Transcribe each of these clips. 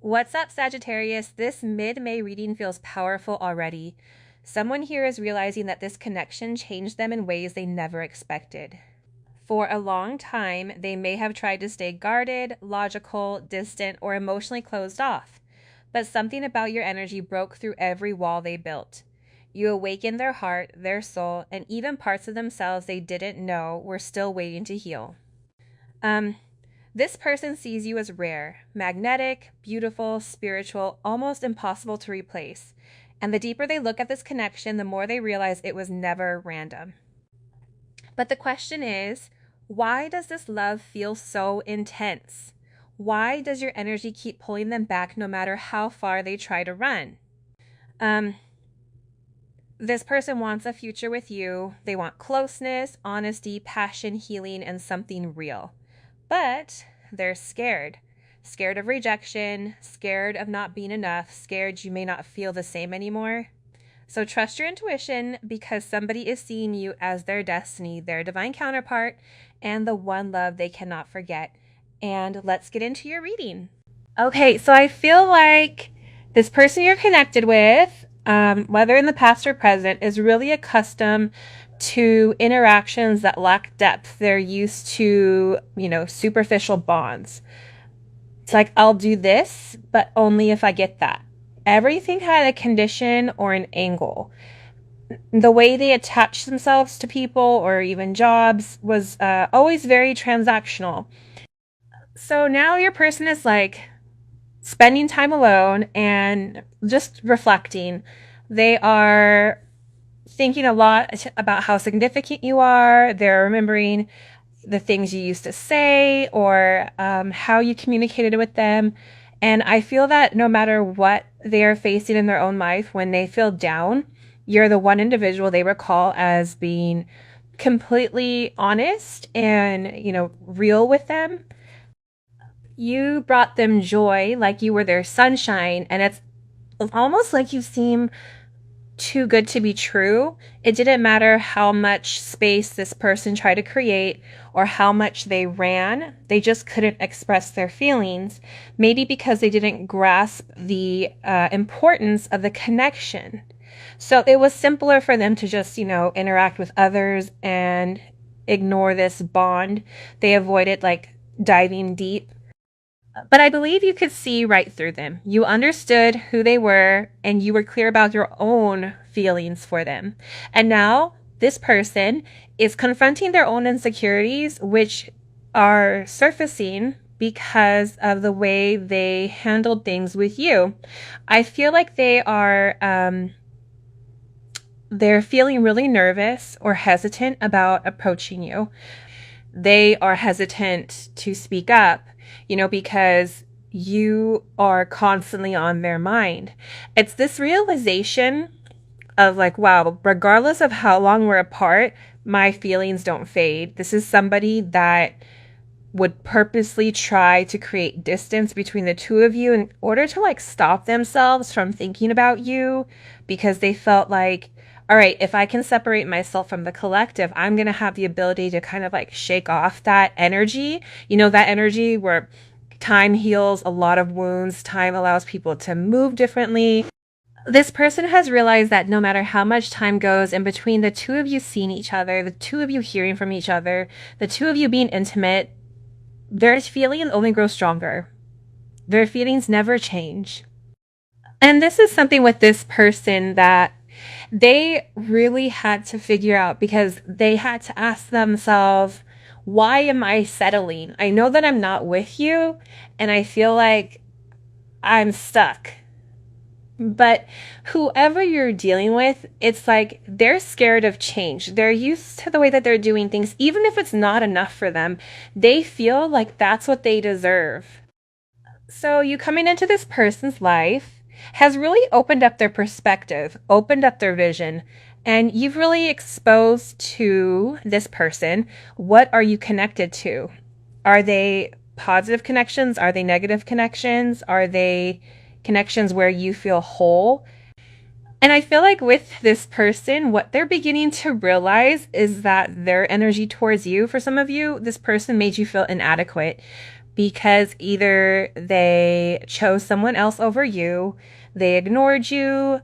What's up, Sagittarius? This mid-May reading feels powerful already. Someone here is realizing that this connection changed them in ways they never expected. For a long time, they may have tried to stay guarded, logical, distant, or emotionally closed off. But something about your energy broke through every wall they built. You awakened their heart, their soul, and even parts of themselves they didn't know were still waiting to heal. This person sees you as rare, magnetic, beautiful, spiritual, almost impossible to replace. And the deeper they look at this connection, the more they realize it was never random. But the question is, why does this love feel so intense? Why does your energy keep pulling them back no matter how far they try to run? This person wants a future with you. They want closeness, honesty, passion, healing, and something real. But they're scared. Scared of rejection, scared of not being enough, scared you may not feel the same anymore. So trust your intuition, because somebody is seeing you as their destiny, their divine counterpart, and the one love they cannot forget. And let's get into your reading. Okay, so I feel like this person you're connected with, whether in the past or present, is really accustomed to interactions that lack depth. They're used to, superficial bonds. It's like, I'll do this, but only if I get that. Everything had a condition or an angle. The way they attach themselves to people or even jobs was always very transactional. So now your person is like spending time alone and just reflecting. They are thinking a lot about how significant you are. They're remembering the things you used to say or how you communicated with them. And I feel that no matter what they are facing in their own life, when they feel down, you're the one individual they recall as being completely honest and, real with them. You brought them joy, like you were their sunshine, and it's almost like you seem too good to be true. It didn't matter how much space this person tried to create or how much they ran. They just couldn't express their feelings, maybe because they didn't grasp the importance of the connection. So it was simpler for them to just, interact with others and ignore this bond. They avoided diving deep. But I believe you could see right through them. You understood who they were, and you were clear about your own feelings for them. And now this person is confronting their own insecurities, which are surfacing because of the way they handled things with you. I feel like they're feeling really nervous or hesitant about approaching you. They are hesitant to speak up, because you are constantly on their mind. It's this realization of wow, regardless of how long we're apart, my feelings don't fade. This is somebody that would purposely try to create distance between the two of you in order to stop themselves from thinking about you, because they felt like, all right, if I can separate myself from the collective, I'm going to have the ability to kind of shake off that energy. That energy where time heals a lot of wounds. Time allows people to move differently. This person has realized that no matter how much time goes in between the two of you seeing each other, the two of you hearing from each other, the two of you being intimate, their feelings only grow stronger. Their feelings never change. And this is something with this person that they really had to figure out, because they had to ask themselves, why am I settling? I know that I'm not with you and I feel like I'm stuck. But whoever you're dealing with, it's like they're scared of change. They're used to the way that they're doing things. Even if it's not enough for them, they feel like that's what they deserve. So you coming into this person's life has really opened up their perspective, opened up their vision, and you've really exposed to this person, what are you connected to? Are they positive connections? Are they negative connections? Are they connections where you feel whole? And I feel like with this person, what they're beginning to realize is that their energy towards you, for some of you, this person made you feel inadequate. because either they chose someone else over you, they ignored you,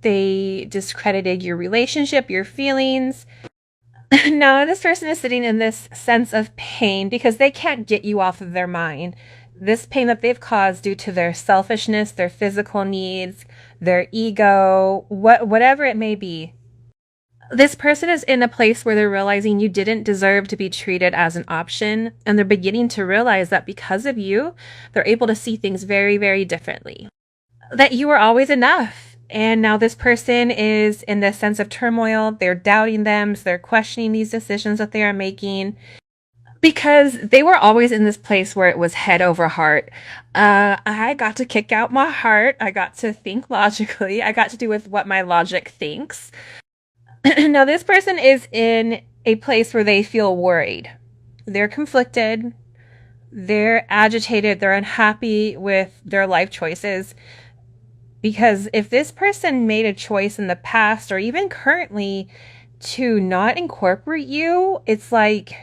they discredited your relationship, your feelings. Now this person is sitting in this sense of pain because they can't get you off of their mind. This pain that they've caused due to their selfishness, their physical needs, their ego, whatever it may be. This person is in a place where they're realizing you didn't deserve to be treated as an option, and they're beginning to realize that because of you, they're able to see things very, very differently. That you were always enough. And now this person is in this sense of turmoil. They're doubting them. So they're questioning these decisions that they are making because they were always in this place where it was head over heart. I got to kick out my heart. I got to think logically. I got to do with what my logic thinks. Now this person is in a place where they feel worried. They're conflicted. They're agitated. They're unhappy with their life choices. Because if this person made a choice in the past or even currently to not incorporate you, it's like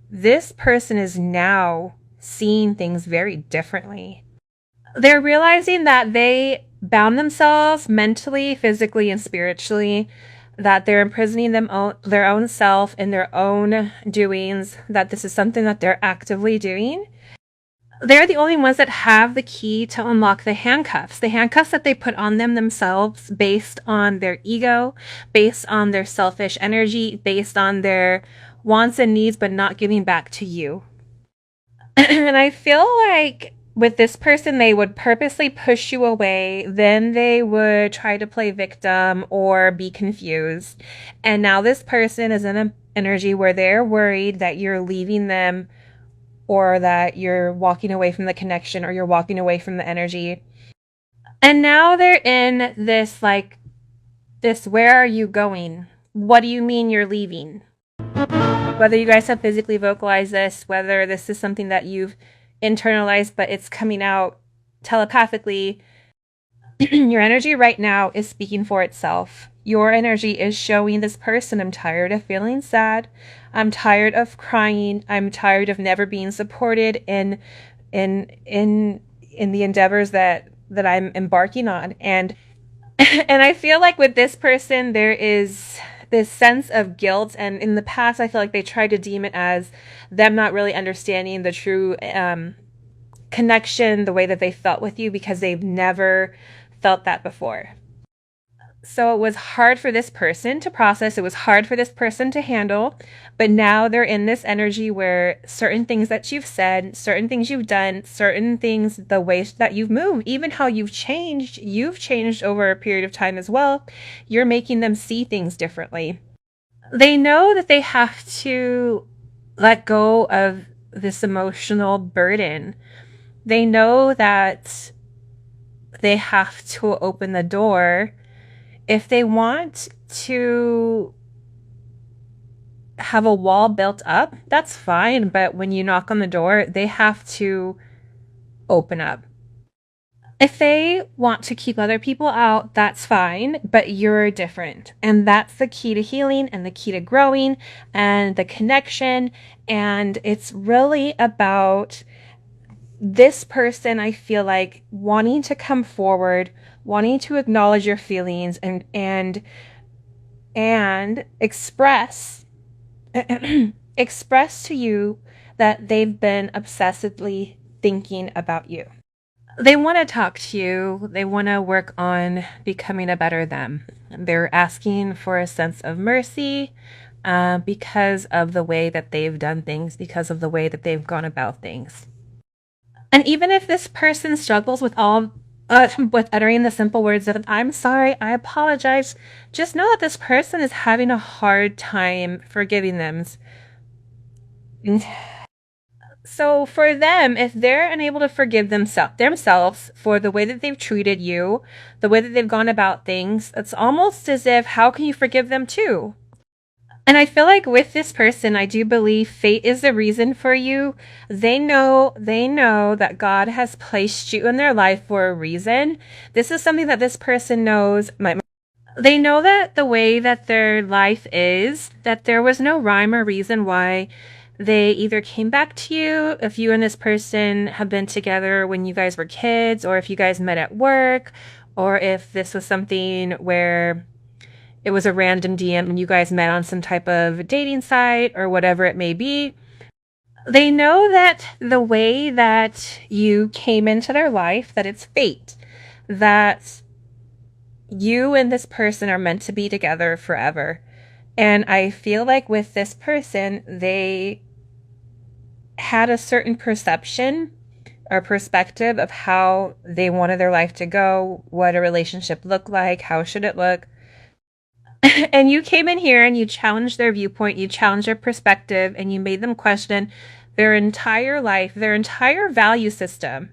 this person is now seeing things very differently. They're realizing that they bound themselves mentally, physically, and spiritually, that they're imprisoning their own self in their own doings, that this is something that they're actively doing. They're the only ones that have the key to unlock the handcuffs that they put on themselves based on their ego, based on their selfish energy, based on their wants and needs, but not giving back to you. And I feel like with this person, they would purposely push you away. Then they would try to play victim or be confused. And now this person is in an energy where they're worried that you're leaving them, or that you're walking away from the connection, or you're walking away from the energy. And now they're in this, where are you going? What do you mean you're leaving? Whether you guys have physically vocalized this, whether this is something that you've internalized, but it's coming out telepathically, your energy right now is speaking for itself. Your energy is showing this person, I'm tired of feeling sad. I'm tired of crying. I'm tired of never being supported in the endeavors that I'm embarking on. And I feel like with this person, there is this sense of guilt. And in the past, I feel like they tried to deem it as them not really understanding the true connection, the way that they felt with you, because they've never felt that before. So it was hard for this person to process. It was hard for this person to handle. But now they're in this energy where certain things that you've said, certain things you've done, certain things, the ways that you've moved, even how you've changed over a period of time as well. You're making them see things differently. They know that they have to let go of this emotional burden. They know that they have to open the door. If they want to have a wall built up, that's fine. But when you knock on the door, they have to open up. If they want to keep other people out, that's fine, but you're different. And that's the key to healing and the key to growing and the connection. And it's really about this person, I feel like, wanting to come forward, wanting to acknowledge your feelings and express express to you that they've been obsessively thinking about you. They want to talk to you. They want to work on becoming a better them. They're asking for a sense of mercy because of the way that they've done things, because of the way that they've gone about things. And even if this person struggles with with uttering the simple words of "I'm sorry, I apologize," just know that this person is having a hard time forgiving them. So for them, if they're unable to forgive themselves for the way that they've treated you, the way that they've gone about things, it's almost as if, how can you forgive them too? And I feel like with this person, I do believe fate is the reason for you. They know that God has placed you in their life for a reason. This is something that this person knows. They know that the way that their life is, that there was no rhyme or reason why They either came back to you if you and this person have been together when you guys were kids, or if you guys met at work, or if this was something where it was a random DM and you guys met on some type of dating site or whatever it may be. They know that the way that you came into their life, that it's fate, that you and this person are meant to be together forever. And I feel like with this person, they had a certain perception or perspective of how they wanted their life to go, what a relationship looked like, how should it look. And you came in here and you challenged their viewpoint, you challenged their perspective, and you made them question their entire life, their entire value system.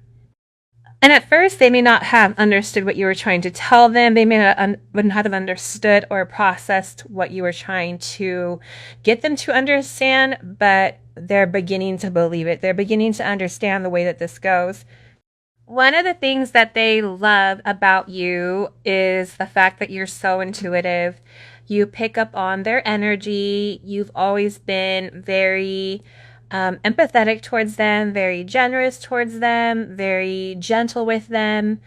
And at first, they may not have understood what you were trying to tell them. They may not have understood or processed what you were trying to get them to understand, but they're beginning to believe it. They're beginning to understand the way that this goes. One of the things that they love about you is the fact that you're so intuitive. You pick up on their energy. You've always been very empathetic towards them, very generous towards them, very gentle with them.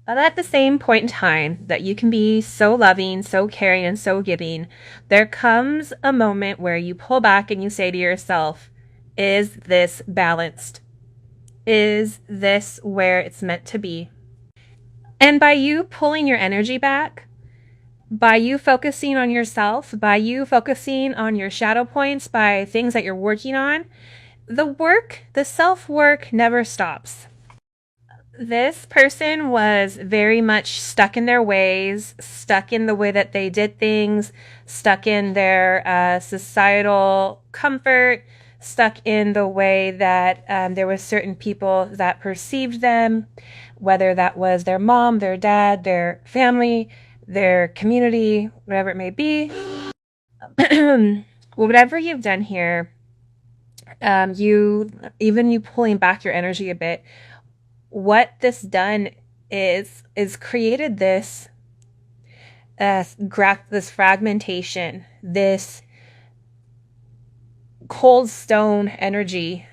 But at the same point in time that you can be so loving, so caring, and so giving, there comes a moment where you pull back and you say to yourself, is this balanced? Is this where it's meant to be? And by you pulling your energy back, by you focusing on yourself, by you focusing on your shadow points, by things that you're working on, the self-work never stops. This person was very much stuck in their ways, stuck in the way that they did things, stuck in their societal comfort, stuck in the way that there were certain people that perceived them, whether that was their mom, their dad, their family, their community, whatever it may be. Whatever you've done here, you pulling back your energy a bit, what this done is created this fragmentation, this cold stone energy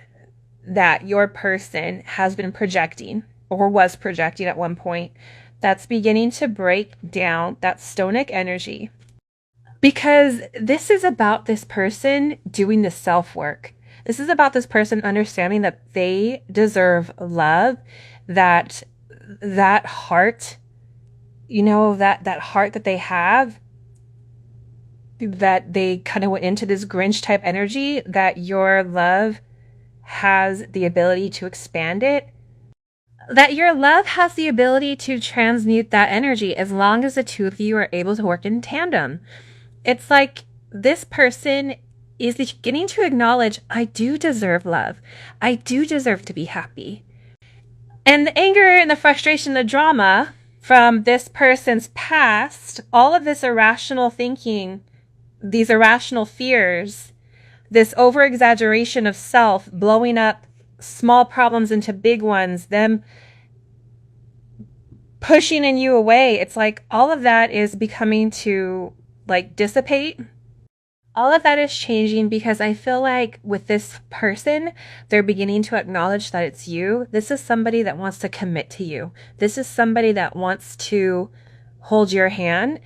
that your person has been projecting or was projecting at one point, that's beginning to break down that stonic energy. Because this is about this person doing the self-work. This is about this person understanding that they deserve love, that heart, that heart that they have, that they kind of went into this Grinch type energy, that your love has the ability to expand it, that your love has the ability to transmute that energy as long as the two of you are able to work in tandem. It's like this person is beginning to acknowledge, I do deserve love. I do deserve to be happy. And the anger and the frustration, the drama from this person's past, all of this irrational thinking, these irrational fears, this over-exaggeration of self, blowing up small problems into big ones, them pushing in you away. It's like all of that is becoming to dissipate. All of that is changing because I feel like with this person, they're beginning to acknowledge that it's you. This is somebody that wants to commit to you. This is somebody that wants to hold your hand.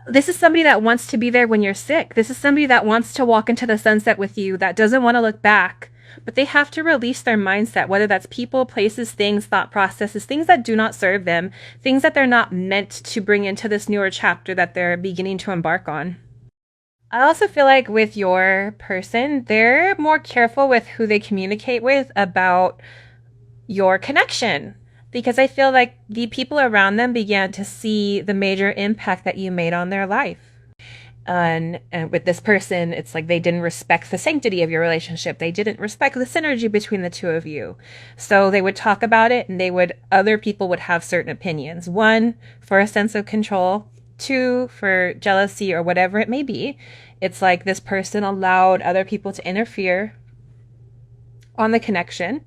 This is somebody that wants to be there when you're sick. This is somebody that wants to walk into the sunset with you, that doesn't want to look back. But they have to release their mindset, whether that's people, places, things, thought processes, things that do not serve them, things that they're not meant to bring into this newer chapter that they're beginning to embark on. I also feel like with your person, they're more careful with who they communicate with about your connection, because I feel like the people around them began to see the major impact that you made on their life. And with this person, it's like they didn't respect the sanctity of your relationship. They didn't respect the synergy between the two of you. So they would talk about it, and other people would have certain opinions. One, for a sense of control. Two, for jealousy or whatever it may be. It's like this person allowed other people to interfere on the connection.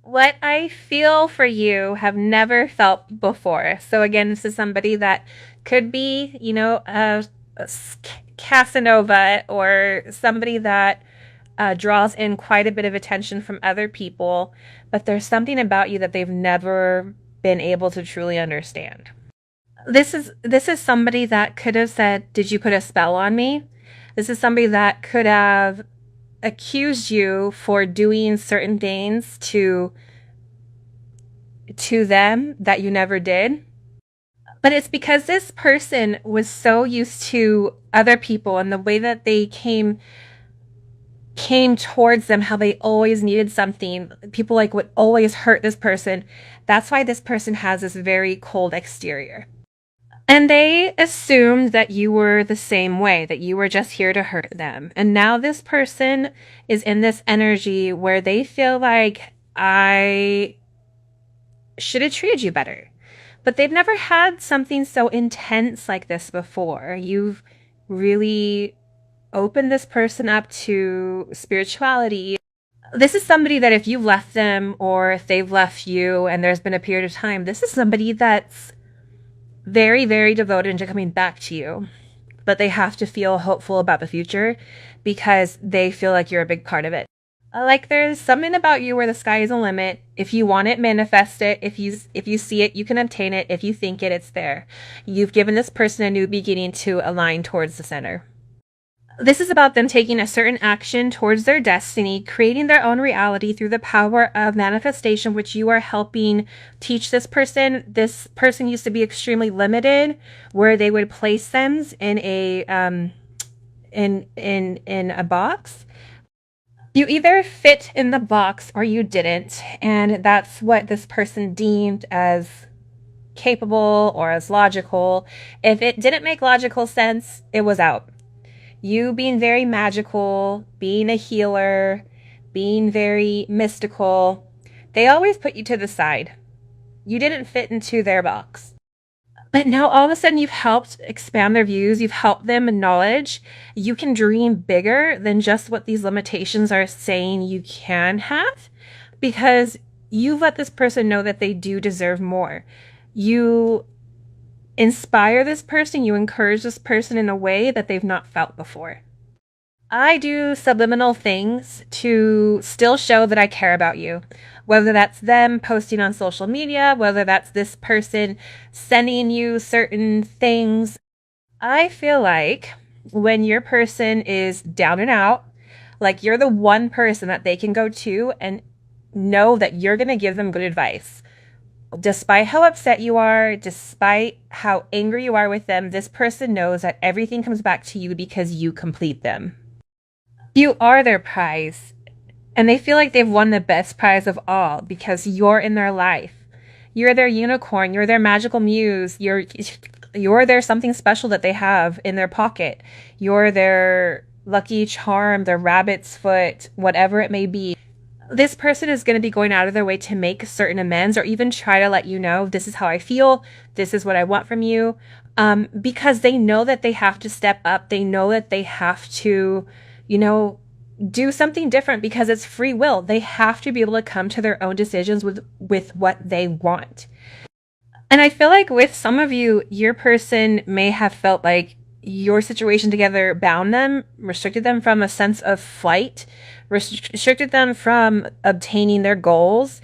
What I feel for you have never felt before. So again, this is somebody that could be, a Casanova, or somebody that draws in quite a bit of attention from other people, but there's something about you that they've never been able to truly understand. This is somebody that could have said, "Did you put a spell on me?" This is somebody that could have accused you for doing certain things to them that you never did. But it's because this person was so used to other people and the way that they came towards them, how they always needed something. People like would always hurt this person. That's why this person has this very cold exterior. And they assumed that you were the same way, that you were just here to hurt them. And now this person is in this energy where they feel like, I should have treated you better. But they've never had something so intense like this before. You've really opened this person up to spirituality. This is somebody that if you've left them or if they've left you and there's been a period of time, this is somebody that's very, very devoted to coming back to you. But they have to feel hopeful about the future because they feel like you're a big part of it. Like there's something about you where the sky is the limit. If you want it, manifest it. If you see it, you can obtain it. If you think it, it's there. You've given this person a new beginning to align towards the center. This is about them taking a certain action towards their destiny, creating their own reality through the power of manifestation, which you are helping teach this person. This person used to be extremely limited, where they would place them in a in a box. You either fit in the box or you didn't, and that's what this person deemed as capable or as logical. If it didn't make logical sense, it was out. You being very magical, being a healer, being very mystical, they always put you to the side. You didn't fit into their box. But now all of a sudden you've helped expand their views. You've helped them in knowledge. You can dream bigger than just what these limitations are saying you can have, because you've let this person know that they do deserve more. You inspire this person, you encourage this person in a way that they've not felt before. I do subliminal things to still show that I care about you. Whether that's them posting on social media, whether that's this person sending you certain things. I feel like when your person is down and out, like you're the one person that they can go to and know that you're going to give them good advice. Despite how upset you are, despite how angry you are with them, this person knows that everything comes back to you because you complete them. You are their prize, and they feel like they've won the best prize of all because you're in their life. You're their unicorn. You're their magical muse. You're their something special that they have in their pocket. You're their lucky charm, their rabbit's foot, whatever it may be. This person is going to be going out of their way to make certain amends or even try to let you know, this is how I feel, this is what I want from you, because they know that they have to step up. They know that they have to, do something different because it's free will. They have to be able to come to their own decisions with what they want. And I feel like with some of you, your person may have felt like your situation together bound them, restricted them from a sense of flight, restricted them from obtaining their goals.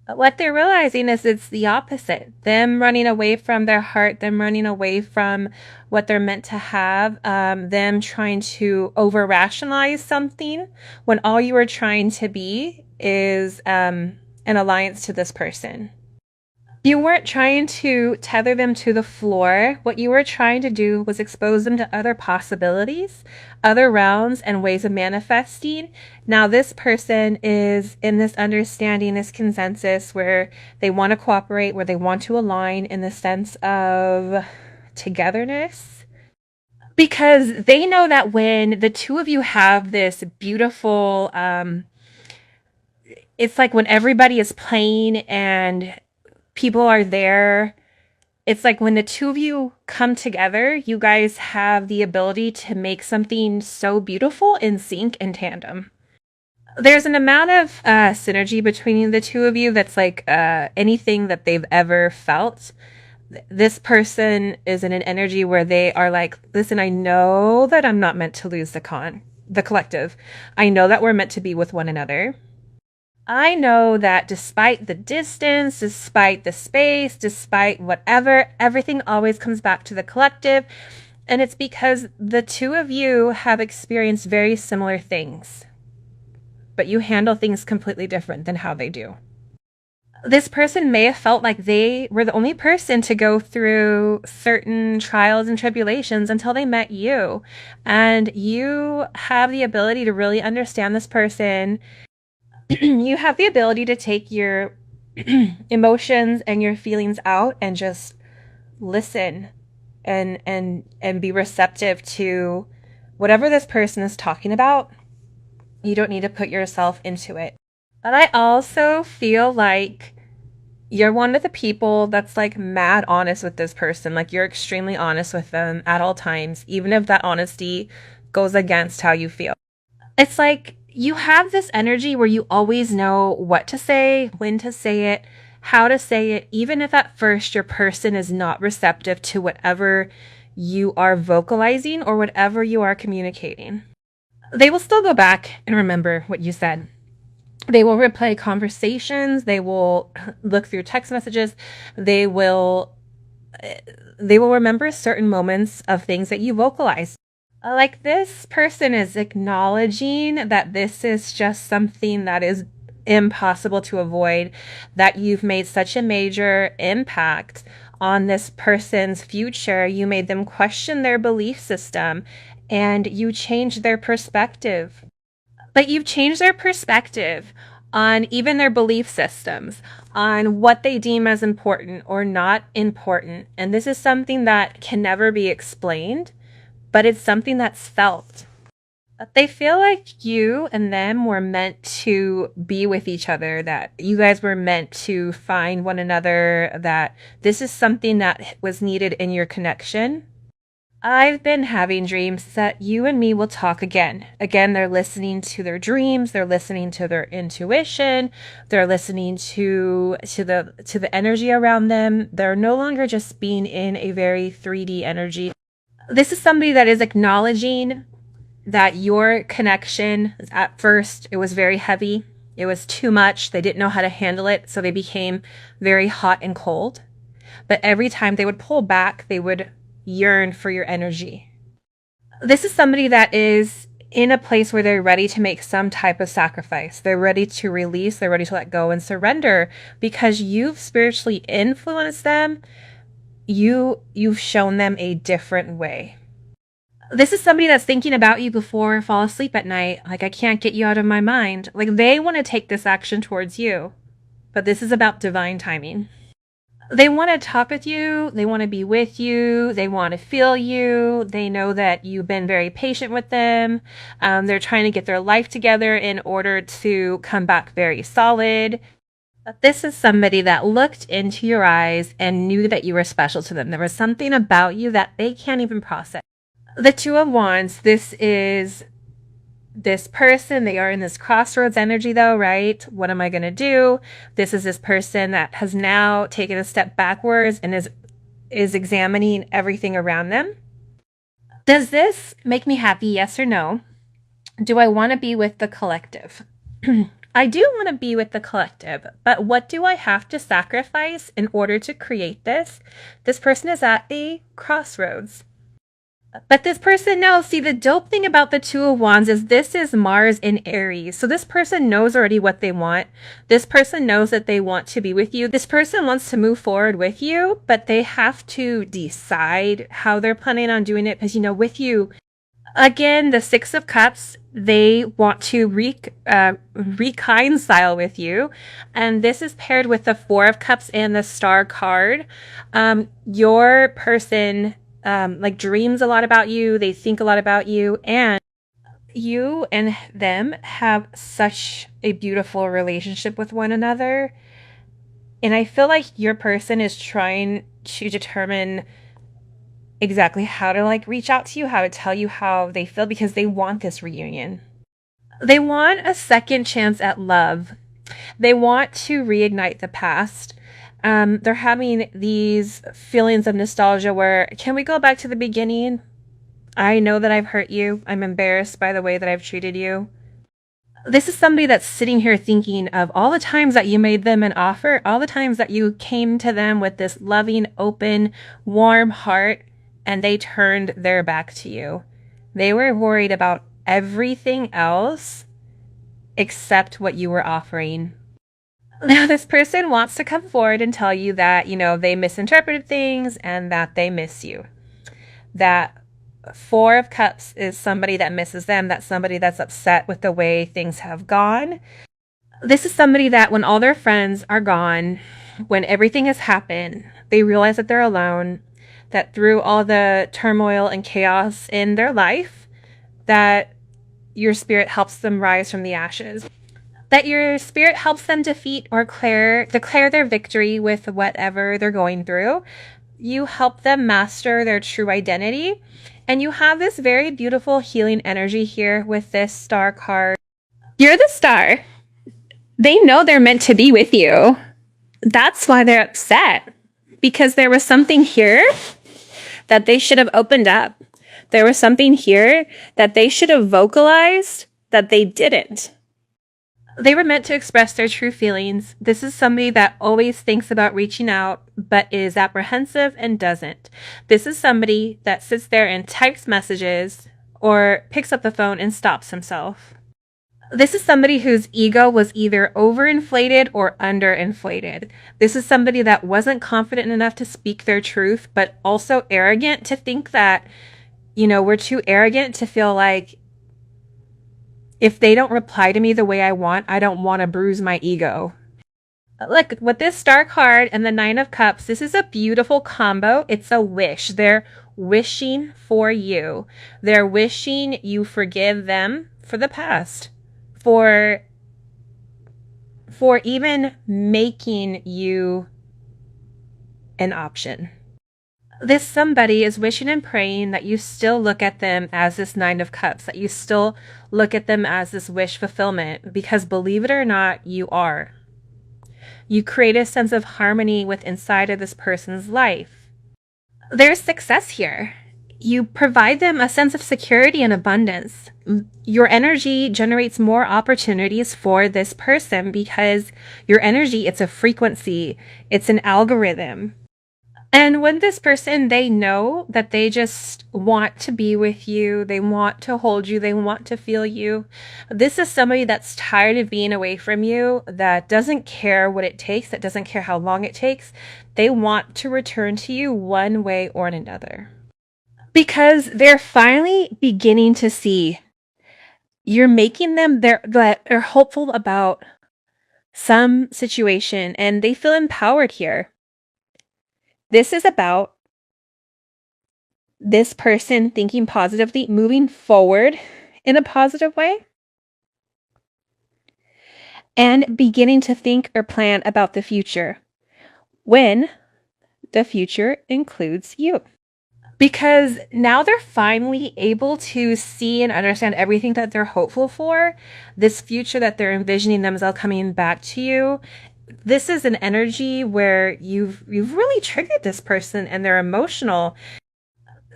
But what they're realizing is it's the opposite. Them running away from their heart, them running away from what they're meant to have, them trying to over-rationalize something when all you are trying to be is an alliance to this person. You weren't trying to tether them to the floor. What you were trying to do was expose them to other possibilities, other realms, and ways of manifesting. Now, this person is in this understanding, this consensus where they want to cooperate, where they want to align in the sense of togetherness. Because they know that when the two of you have this beautiful, it's like when everybody is playing and people are there. It's like when the two of you come together, you guys have the ability to make something so beautiful in sync and tandem. There's an amount of synergy between the two of you that's like anything that they've ever felt. This person is in an energy where they are like, listen, I know that I'm not meant to lose the con. the collective. I know that we're meant to be with one another. I know that despite the distance, despite the space, despite whatever, everything always comes back to the collective. And it's because the two of you have experienced very similar things, but you handle things completely different than how they do. This person may have felt like they were the only person to go through certain trials and tribulations until they met you. And you have the ability to really understand this person. You have the ability to take your emotions and your feelings out and just listen and be receptive to whatever this person is talking about. You don't need to put yourself into it. But I also feel like you're one of the people that's like mad honest with this person. Like you're extremely honest with them at all times, even if that honesty goes against how you feel. It's like you have this energy where you always know what to say, when to say it, how to say it, even if at first your person is not receptive to whatever you are vocalizing or whatever you are communicating. They will still go back and remember what you said. They will replay conversations. They will look through text messages. They will remember certain moments of things that you vocalized. Like this person is acknowledging that this is just something that is impossible to avoid, that you've made such a major impact on this person's future. You made them question their belief system and you changed their perspective. But you've changed their perspective on even their belief systems, on what they deem as important or not important. And this is something that can never be explained, but it's something that's felt. They feel like you and them were meant to be with each other, that you guys were meant to find one another, that this is something that was needed in your connection. I've been having dreams that you and me will talk again. Again, they're listening to their dreams, they're listening to their intuition, they're listening to the energy around them. They're no longer just being in a very 3D energy. This is somebody that is acknowledging that your connection, at first, it was very heavy. It was too much. They didn't know how to handle it, so they became very hot and cold. But every time they would pull back, they would yearn for your energy. This is somebody that is in a place where they're ready to make some type of sacrifice. They're ready to release, they're ready to let go and surrender because you've spiritually influenced them. You've shown them a different way. This is somebody that's thinking about you before fall asleep at night. Like, I can't get you out of my mind. Like, they want to take this action towards you, but this is about divine timing. They want to talk with you. They want to be with you. They want to feel you. They know that you've been very patient with them. They're trying to get their life together in order to come back very solid. But this is somebody that looked into your eyes and knew that you were special to them. There was something about you that they can't even process. The Two of Wands, this is this person. They are in this crossroads energy though, right? What am I going to do? This is this person that has now taken a step backwards and is examining everything around them. Does this make me happy? Yes or no? Do I want to be with the collective? I do want to be with the collective, but what do I have to sacrifice in order to create this? This person is at a crossroads. But this person knows, see, the dope thing about the Two of Wands is this is Mars in Aries. So this person knows already what they want. This person knows that they want to be with you. This person wants to move forward with you, but they have to decide how they're planning on doing it. Because, you know, with you, again, the Six of Cups, they want to reconcile with you. And this is paired with the Four of Cups and the Star card. Your person like dreams a lot about you. They think a lot about you, and you and them have such a beautiful relationship with one another. And I feel like your person is trying to determine exactly how to like reach out to you, how to tell you how they feel, because they want this reunion. They want a second chance at love. They want to reignite the past. They're having these feelings of nostalgia where, can we go back to the beginning? I know that I've hurt you. I'm embarrassed by the way that I've treated you. This is somebody that's sitting here thinking of all the times that you made them an offer, all the times that you came to them with this loving, open, warm heart, and they turned their back to you. They were worried about everything else except what you were offering. Now, this person wants to come forward and tell you that, they misinterpreted things and that they miss you. That Four of Cups is somebody that misses them. That's somebody that's upset with the way things have gone. This is somebody that when all their friends are gone, when everything has happened, they realize that they're alone, that through all the turmoil and chaos in their life, that your spirit helps them rise from the ashes. That your spirit helps them defeat or declare their victory with whatever they're going through. You help them master their true identity. And you have this very beautiful healing energy here with this star card. You're the star. They know they're meant to be with you. That's why they're upset. Because there was something here that they should have opened up. There was something here that they should have vocalized that they didn't. They were meant to express their true feelings. This is somebody that always thinks about reaching out, but is apprehensive and doesn't. This is somebody that sits there and types messages or picks up the phone and stops himself. This is somebody whose ego was either overinflated or underinflated. This is somebody that wasn't confident enough to speak their truth, but also arrogant to think that, we're too arrogant to feel like if they don't reply to me the way I want, I don't want to bruise my ego. Look, with this star card and the Nine of Cups, this is a beautiful combo. It's a wish. They're wishing for you. They're wishing you forgive them for the past. For even making you an option. This somebody is wishing and praying that you still look at them as this Nine of Cups, that you still look at them as this wish fulfillment, because believe it or not, you are. You create a sense of harmony with inside of this person's life. There's success here. You provide them a sense of security and abundance. Your energy generates more opportunities for this person because your energy, it's a frequency, it's an algorithm. And when this person, they know that they just want to be with you, they want to hold you, they want to feel you. This is somebody that's tired of being away from you, that doesn't care what it takes, that doesn't care how long it takes. They want to return to you one way or another. Because they're finally beginning to see you're making them, they're hopeful about some situation and they feel empowered here. This is about this person thinking positively, moving forward in a positive way, and beginning to think or plan about the future when the future includes you. Because now they're finally able to see and understand everything that they're hopeful for, this future that they're envisioning themselves coming back to you. This is an energy where you've really triggered this person and they're emotional.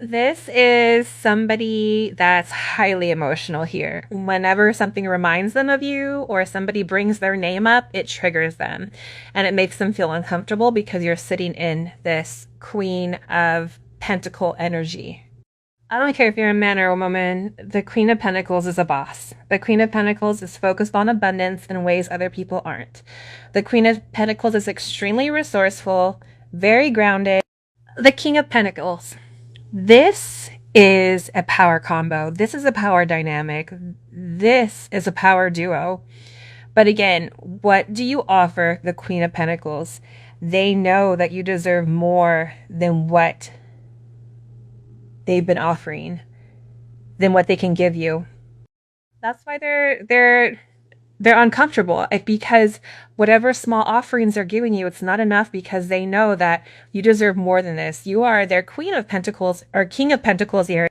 This is somebody that's highly emotional here. Whenever something reminds them of you or somebody brings their name up, it triggers them and it makes them feel uncomfortable because you're sitting in this Queen of Pentacle energy. I don't care if you're a man or a woman, the Queen of Pentacles is a boss. The Queen of Pentacles is focused on abundance in ways other people aren't. The Queen of Pentacles is extremely resourceful, very grounded. The King of Pentacles. This is a power combo. This is a power dynamic. This is a power duo. But again, what do you offer the Queen of Pentacles? They know that you deserve more than what they've been offering, than what they can give you. That's why they're uncomfortable, because whatever small offerings they're giving you, it's not enough, because they know that you deserve more than this. You are their Queen of Pentacles or King of Pentacles here.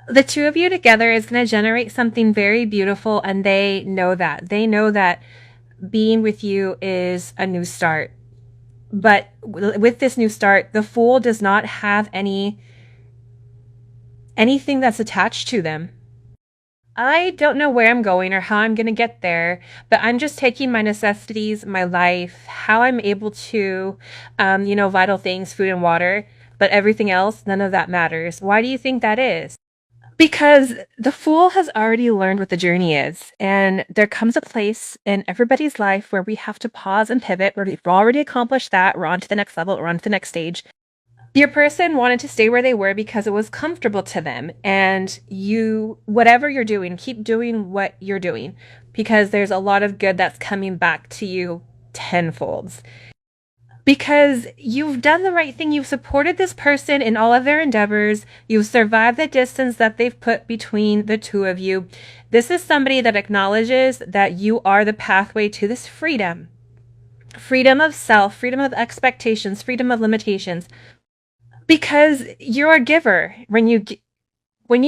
The two of you together is going to generate something very beautiful, and they know that. They know that being with you is a new start. But with this new start, the Fool does not have any anything that's attached to them. I don't know where I'm going or how I'm going to get there, but I'm just taking my necessities, my life, how I'm able to, vital things, food and water, but everything else, none of that matters. Why do you think that is? Because the fool has already learned what the journey is, and there comes a place in everybody's life where we have to pause and pivot, where we've already accomplished that, we're on to the next level, we're on to the next stage. Your person wanted to stay where they were because it was comfortable to them, and whatever you're doing, keep doing what you're doing, because there's a lot of good that's coming back to you tenfolds. Because you've done the right thing. You've supported this person in all of their endeavors. You've survived the distance that they've put between the two of you. This is somebody that acknowledges that you are the pathway to this freedom. Freedom of self, freedom of expectations, freedom of limitations. Because you're a giver. When you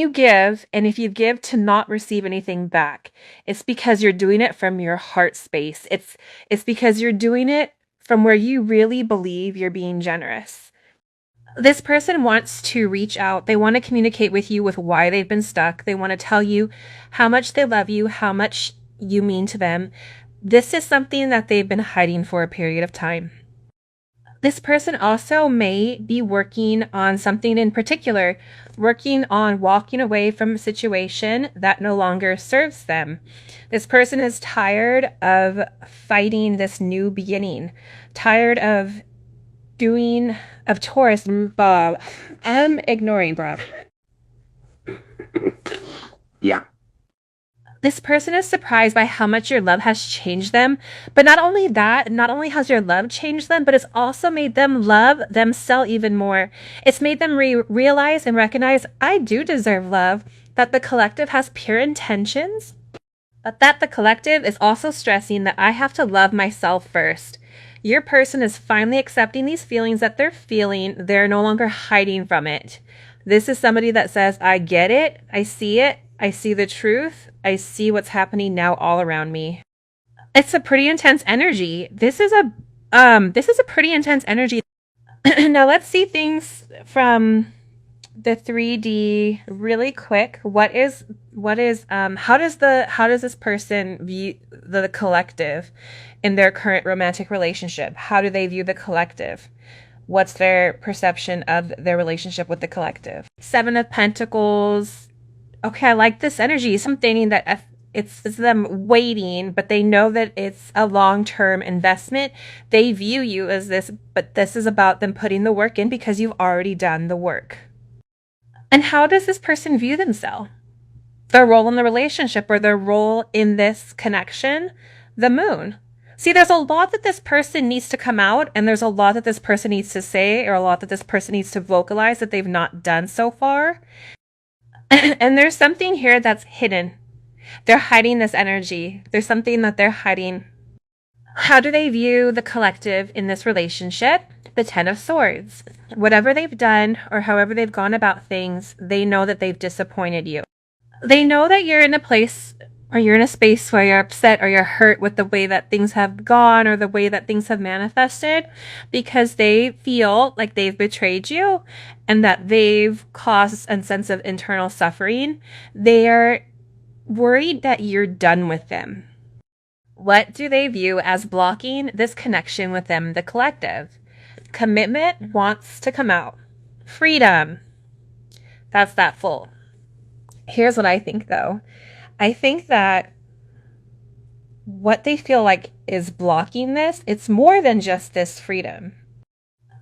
give, and if you give to not receive anything back, it's because you're doing it from your heart space. It's because you're doing it from where you really believe you're being generous. This person wants to reach out. They want to communicate with you with why they've been stuck. They want to tell you how much they love you, how much you mean to them. This is something that they've been hiding for a period of time. This person also may be working on something in particular, working on walking away from a situation that no longer serves them. This person is tired of fighting this new beginning, tired of Taurus. Bob, I'm ignoring Bob. Yeah. This person is surprised by how much your love has changed them. But not only that, not only has your love changed them, but it's also made them love themselves even more. It's made them realize and recognize, I do deserve love, that the collective has pure intentions, but that the collective is also stressing that I have to love myself first. Your person is finally accepting these feelings that they're feeling. They're no longer hiding from it. This is somebody that says, I get it, I see the truth, I see what's happening now all around me. It's a pretty intense energy. This is a pretty intense energy. Now let's see things from the 3D really quick. How does this person view the collective in their current romantic relationship? How do they view the collective? What's their perception of their relationship with the collective? 7 of Pentacles. Okay, I like this energy. Something that it's them waiting, but they know that it's a long-term investment. They view you as this, but this is about them putting the work in because you've already done the work. And how does this person view themselves? Their role in the relationship or their role in this connection? The Moon. See, there's a lot that this person needs to come out, and there's a lot that this person needs to say, or a lot that this person needs to vocalize that they've not done so far. And there's something here that's hidden. They're hiding this energy. There's something that they're hiding. How do they view the collective in this relationship? The 10 of Swords. Whatever they've done or however they've gone about things, they know that they've disappointed you. They know that you're in a place or you're in a space where you're upset or you're hurt with the way that things have gone or the way that things have manifested, because they feel like they've betrayed you and that they've caused a sense of internal suffering. They are worried that you're done with them. What do they view as blocking this connection with them, the collective? Commitment wants to come out. Freedom. That's that full. Here's what I think, though. I think that what they feel like is blocking this, it's more than just this freedom.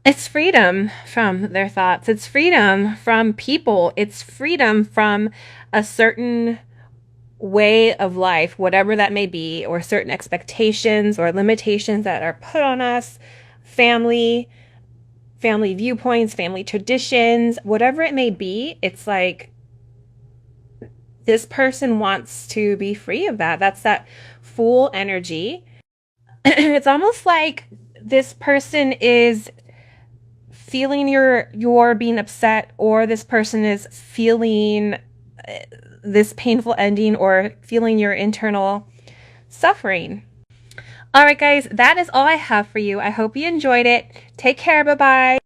It's freedom from their thoughts. It's freedom from people. It's freedom from a certain way of life, whatever that may be, or certain expectations or limitations that are put on us, family viewpoints, family traditions, whatever it may be. It's like this person wants to be free of that. That's that Fool energy. It's almost like this person is feeling you're being upset, or this person is feeling this painful ending, or feeling your internal suffering. All right, guys, that is all I have for you. I hope you enjoyed it. Take care. Bye-bye.